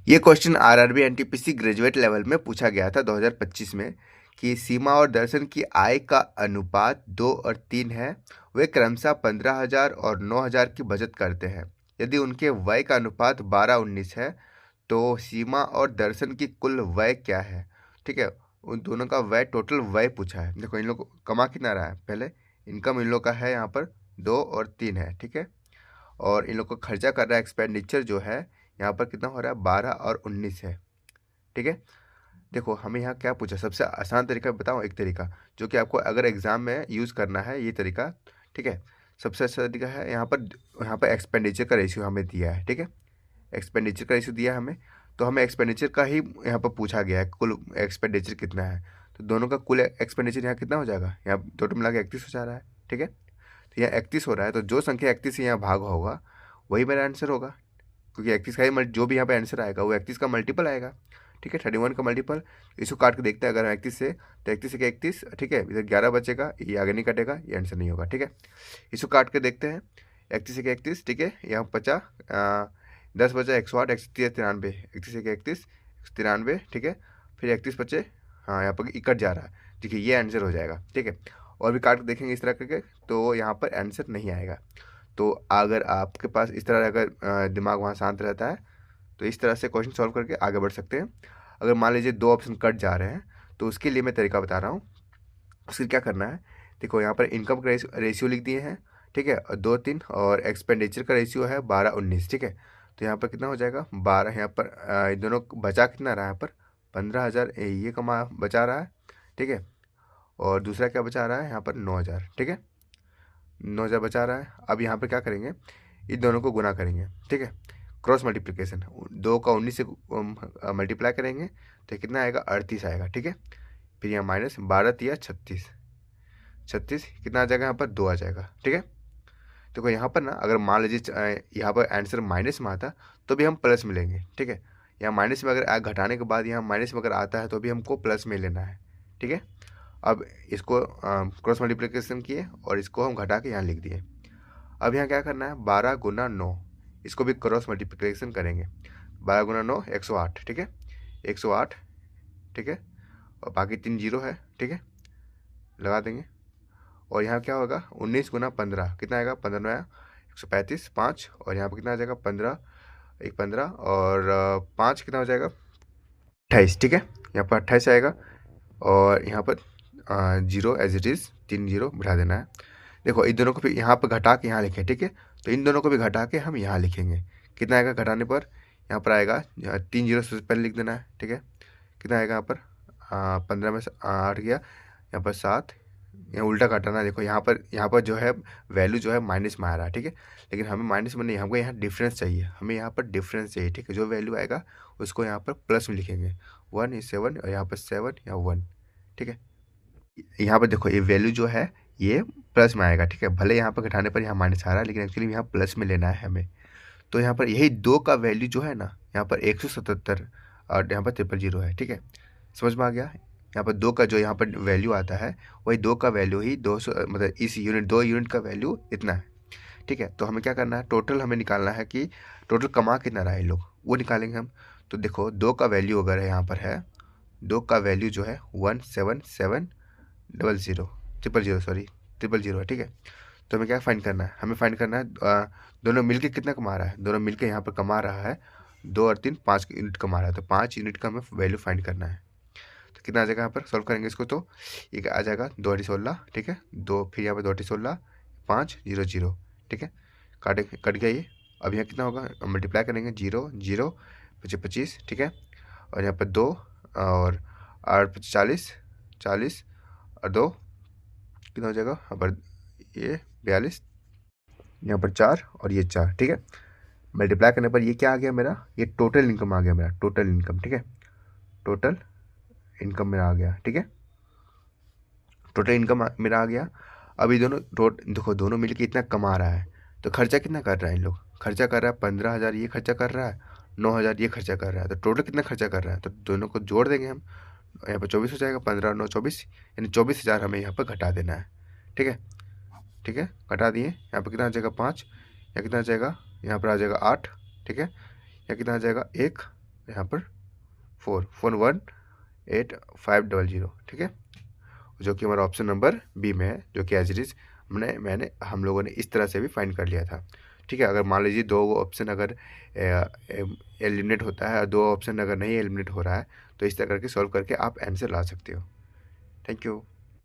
ये question RRB NTPC graduate level में पूछा गया था 2025 में कि सीमा और दर्शन की आय का अनुपात 2 और 3 है। वे क्रमशः 15,000 और 9,000 की बचत करते हैं। यदि उनके व्यय का अनुपात 12-19 है तो सीमा और दर्शन की कुल व्यय क्या है। ठीक है, उन दोनों का व्यय, टोटल व्यय पूछा है। देखो इन लोग को कमा कितना रहा है, पहले इनकम इन लोग का है यहाँ पर 2 और 3 है। ठीक है, और इन लोग को खर्चा कर रहा है, एक्सपेंडिचर जो है यहाँ पर कितना हो रहा है 12 और 19 है। ठीक है, देखो हमें यहाँ क्या पूछा, सबसे आसान तरीका बताओ, एक तरीका जो कि आपको अगर एग्जाम में यूज़ करना है ये तरीका। ठीक है, सबसे अच्छा तरीका है यहाँ पर एक्सपेंडिचर का रेशियो हमें दिया है। ठीक है, एक्सपेंडिचर का रेशियो दिया है हमें, तो हमें एक्सपेंडिचर का ही यहाँ पर पूछा गया है, कुल एक्सपेंडिचर कितना है। तो दोनों का कुल एक्सपेंडिचर यहाँ कितना हो जाएगा, यहाँ टोटल मिला के 31 हो जा रहा है। ठीक है, तो यहाँ 31 हो रहा है, तो जो संख्या 31 से यहाँ भाग होगा वही मेरा आंसर होगा, क्योंकि 31 का ही जो भी यहाँ पे आंसर आएगा वो 31 का मल्टीपल आएगा। ठीक है, 31 का मल्टीपल। इसको काट के देखते हैं अगर 31 से, तो 31 से क्या 31। ठीक है, इधर 11 बचेगा, ये आगे नहीं कटेगा, ये आंसर नहीं होगा। ठीक है, इसको काट के देखते हैं, 31 से क्या 31। ठीक है, यहाँ बचा 10 बचा 108, 93, 31 से क्या 31, 93। ठीक है, फिर 31 बचे, हाँ यहाँ पर कट जा रहा है। ठीक है, ये आंसर हो जाएगा। ठीक है, और भी काट के देखेंगे इस तरह करके, तो यहाँ पर आंसर नहीं आएगा। तो अगर आपके पास इस तरह अगर दिमाग वहाँ शांत रहता है तो इस तरह से क्वेश्चन सॉल्व करके आगे बढ़ सकते हैं। अगर मान लीजिए दो ऑप्शन कट जा रहे हैं तो उसके लिए मैं तरीका बता रहा हूँ। उसके क्या करना है, देखो यहाँ पर इनकम का रेशियो लिख दिए हैं। ठीक है, और 2-3, और एक्सपेंडिचर का रेशियो है 12-19। ठीक है, तो यहाँ पर कितना हो जाएगा 12, यहाँ पर ये दोनों बचा कितना रहा है, यहाँ पर 15,000 ये कमा बचा रहा है। ठीक है, और दूसरा क्या बचा रहा है यहाँ पर 9,000। ठीक है, 9,000 बचा रहा है। अब यहाँ पर क्या करेंगे, इन दोनों को गुना करेंगे। ठीक है, क्रॉस मल्टीप्लिकेशन, 2 का 19 से मल्टीप्लाई करेंगे तो कितना आएगा 38 आएगा। ठीक है, फिर यहाँ माइनस 12 × 36, 36 कितना आ जाएगा, यहाँ पर 2 आ जाएगा। ठीक है, देखो यहाँ पर ना अगर मान लीजिए यहाँ पर आंसर माइनस में आता तो भी हम प्लस में लेंगे। ठीक है, यहाँ माइनस में अगर घटाने के बाद यहाँ माइनस में अगर आता है तो भी हमको प्लस में लेना है। ठीक है, अब इसको क्रॉस मल्टीप्लिकेशन किए और इसको हम घटा के यहाँ लिख दिए। अब यहाँ क्या करना है, 12 × 9, इसको भी क्रॉस मल्टीप्लिकेशन करेंगे। 12 × 9 108। ठीक है, 108। ठीक है, और बाकी 3 जीरो है। ठीक है, लगा देंगे, और यहाँ क्या होगा 19 × 15 कितना आएगा, 15 135, 5, और यहाँ पर कितना आ जाएगा 15, 1 15, और 5 कितना हो जाएगा 28। ठीक है, यहाँ पर 28 आएगा, और यहाँ पर zero as it is, 3 zero बिठा देना है। देखो इन दोनों को भी यहाँ पर घटा के यहाँ लिखें। ठीक है, तो इन दोनों को भी घटा के हम यहाँ लिखेंगे। कितना आएगा घटाने पर, यहाँ पर आएगा 3 जीरो से पहले लिख देना है। ठीक है, कितना आएगा यहाँ पर 15 में से 8 गया, यहाँ पर 7, यहाँ उल्टा घटाना। देखो यहाँ पर जो है वैल्यू जो है माइनस में आ रहा है। ठीक है, लेकिन हमें माइनस में नहीं, हमको यहाँ डिफरेंस चाहिए, हमें यहाँ पर डिफरेंस चाहिए। ठीक है, जो वैल्यू आएगा उसको यहाँ पर प्लस में लिखेंगे। 1 is 7, और यहाँ पर 7 या 1। ठीक है, यहाँ पर देखो ये वैल्यू जो है ये प्लस में आएगा। ठीक है, भले यहाँ पर घटाने पर यहाँ माइनस आ रहा है, लेकिन एक्चुअली यहाँ प्लस में लेना है हमें। तो यहाँ पर यही 2 का वैल्यू जो है ना, यहाँ पर 177 और यहाँ पर 000 है। ठीक है, समझ में आ गया। यहाँ पर 2 का जो यहाँ पर वैल्यू आता है वही 2 का वैल्यू ही 200, मतलब इस यूनिट 2 यूनिट का वैल्यू इतना है। ठीक है, तो हमें क्या करना है, टोटल हमें निकालना है कि टोटल कमा कितना रहा है ये लोग, वो निकालेंगे हम। तो देखो 2 का वैल्यू अगर है यहाँ पर है, 2 का वैल्यू जो है 17700 सॉरी 000 है। ठीक है, तो हमें क्या फाइंड करना है, हमें फाइंड करना है दोनों मिलके कितना कमा रहा है, दोनों मिलके यहाँ पर कमा रहा है 2 और 3 5 यूनिट कमा रहा है, तो 5 यूनिट का हमें वैल्यू फाइंड करना है। तो कितना आ जाएगा, यहाँ पर सॉल्व करेंगे इसको तो ये आ जाएगा 2×16। ठीक है, 2, फिर यहाँ पर 2×16 500। ठीक है, कट गया ये। अब यहाँ कितना होगा, मल्टीप्लाई करेंगे, 0 0 25। ठीक है, और यहाँ पर 2 और 8 40, 40 और 2 कितना हो जाएगा, यहाँ पर ये 42, यहाँ पर 4 और ये 4। ठीक है, मल्टीप्लाई करने पर ये क्या आ गया मेरा, ये टोटल इनकम आ गया मेरा, टोटल इनकम। ठीक है, टोटल इनकम मेरा आ गया। ठीक है, टोटल इनकम मेरा आ गया। अभी दोनों देखो दोनों मिलके इतना कमा रहा है, तो खर्चा कितना कर रहा है इन लोग, खर्चा कर रहा है 15,000 ये खर्चा कर रहा है, 9,000 ये खर्चा कर रहा है, तो टोटल कितना खर्चा कर रहा है, तो दोनों को जोड़ देंगे हम। यहाँ पर 24 हो जाएगा, 15 और 9 24, यानी 24,000 हमें यहाँ पर घटा देना है। ठीक है, ठीक है, घटा दिए। यहाँ पर कितना आ जाएगा 5, या कितना आ जाएगा, यहाँ पर आ जाएगा 8। ठीक है, या कितना आ जाएगा 1, यहाँ पर 4418500, ठीक है, जो कि हमारा ऑप्शन नंबर बी में है, जो कि एज इट इज़ हम लोगों ने इस तरह से भी फाइंड कर लिया था। ठीक है, अगर मान लीजिए 2 ऑप्शन अगर एलिमिनेट होता है और 2 ऑप्शन अगर नहीं एलिमिनेट हो रहा है, तो इस तरह करके सॉल्व करके आप आंसर ला सकते हो। Thank you.